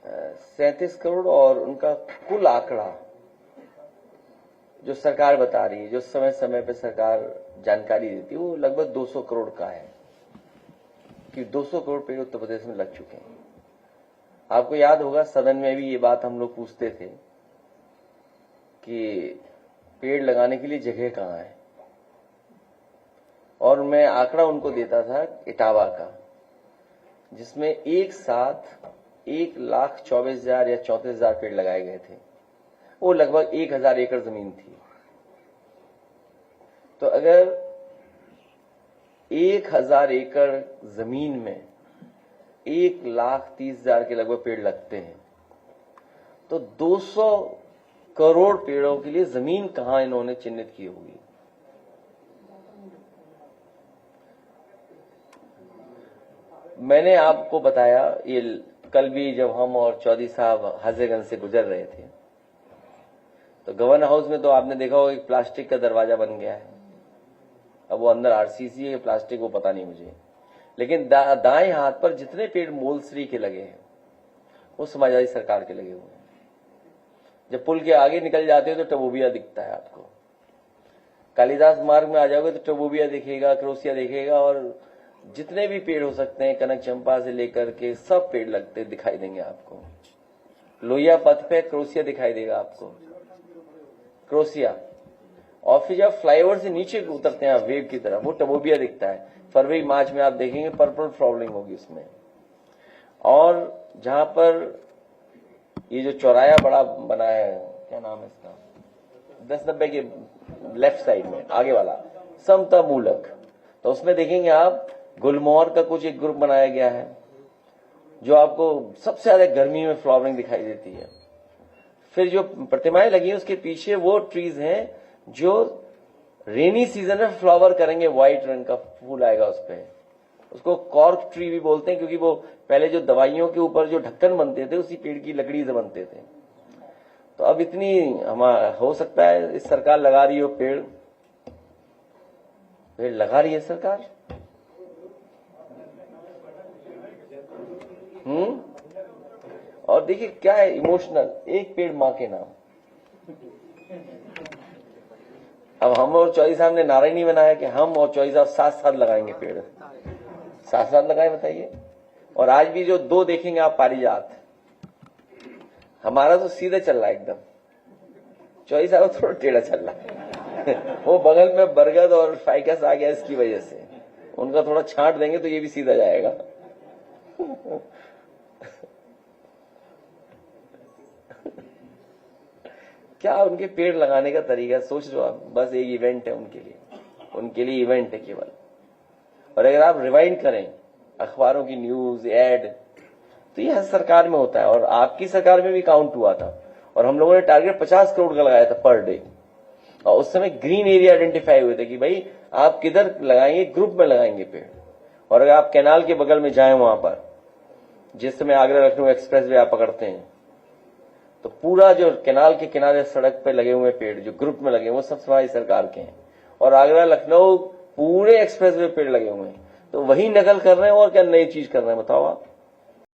37 करोड़ और उनका कुल आंकड़ा जो सरकार बता रही है, जो समय समय पे सरकार जानकारी देती है, वो लगभग 200 करोड़ का है कि 200 करोड़ पेड़ उत्तर प्रदेश में लग चुके हैं। आपको याद होगा सदन में भी ये बात हम लोग पूछते थे कि पेड़ लगाने के लिए जगह कहाँ है, और मैं आंकड़ा उनको देता था इटावा का, जिसमें एक साथ 1,24,000 या 34,000 पेड़ लगाए गए थे। वो लगभग 1,000 एकड़ जमीन थी। तो अगर 1,000 एकड़ जमीन में 1,30,000 के लगभग पेड़ लगते हैं, तो 200 करोड़ पेड़ों के लिए जमीन कहां इन्होंने चिन्हित की होगी। मैंने आपको बताया, ये कल भी जब हम और चौधरी साहब हजरतगंज से गुजर रहे थे, तो गवर्नर हाउस में तो आपने देखा होगा एक प्लास्टिक का दरवाजा बन गया है। अब वो अंदर आरसीसी है प्लास्टिक, वो पता नहीं मुझे, लेकिन दाएं हाथ पर जितने पेड़ मोलसरी के लगे हैं वो समाजवादी सरकार के लगे हुए हैं। जब पुल के आगे निकल जाते हो तो टबूबिया दिखता है आपको। कालिदास मार्ग में आ जाओगे तो टबूबिया दिखेगा, क्रोसिया दिखेगा, और जितने भी पेड़ हो सकते हैं कनक चंपा से लेकर के सब पेड़ लगते दिखाई देंगे आपको। लोहिया पथ पे क्रोसिया दिखाई देगा आपको, क्रोसिया। और फिर जब फ्लाईओवर से नीचे उतरते हैं वेव की तरफ, वो टबोबिया दिखता है। फरवरी मार्च में आप देखेंगे पर्पल फ्लावरिंग होगी उसमें। और जहां पर ये जो चौराया बड़ा बना है, क्या नाम है इसका, 1090 के लेफ्ट साइड में आगे वाला, समता मूलक, तो उसमें देखेंगे आप गुलमोहर का कुछ एक ग्रुप बनाया गया है जो आपको सबसे ज्यादा गर्मी में फ्लावरिंग दिखाई देती है। फिर जो प्रतिमाएं लगी हैं उसके पीछे वो ट्रीज हैं जो रेनी सीजन में फ्लावर करेंगे, व्हाइट रंग का फूल आएगा उस पे। उसको कॉर्क ट्री भी बोलते हैं, क्योंकि वो पहले जो दवाइयों के ऊपर जो ढक्कन बनते थे उसी पेड़ की लकड़ी से बनते थे। तो अब इतनी हो सकता है इस सरकार लगा रही हो पेड़ लगा रही है सरकार। और देखिए क्या है इमोशनल, एक पेड़ मां के नाम। अब हम और चौधरी साहब ने नारा नहीं बनाया कि हम और चौधरी साहब साथ साथ लगाएंगे पेड़, साथ साथ लगाए, बताइए। और आज भी जो दो देखेंगे आप पारिजात, हमारा तो सीधे चल रहा है एकदम, चौधरी साहब थोड़ा टेढ़ा चल रहा है। वो बगल में बरगद और फाइकस आ गया, इसकी वजह से उनका थोड़ा छांट देंगे तो ये भी सीधा जाएगा। क्या उनके पेड़ लगाने का तरीका सोच लो आप, बस एक इवेंट है उनके लिए इवेंट है केवल। और अगर आप रिवाइंड करें अखबारों की न्यूज एड, तो यह सरकार में होता है और आपकी सरकार में भी काउंट हुआ था। और हम लोगों ने टारगेट 50 करोड़ का लगाया था पर डे, और उस समय ग्रीन एरिया आइडेंटिफाई हुए थे कि भाई आप किधर लगाएंगे, ग्रुप में लगाएंगे पेड़। और अगर आप कैनाल के बगल में जाएं, वहां पर जिस समय आगरा लखनऊ एक्सप्रेस वे आप पकड़ते हैं, तो पूरा जो कैनाल के किनारे सड़क पे लगे हुए पेड़ जो ग्रुप में लगे वो सब हमारी सरकार के हैं। और आगरा लखनऊ पूरे एक्सप्रेस वे पेड़ लगे हुए हैं, तो वही नकल कर रहे हैं और क्या नई चीज कर रहे हैं बताओ आप।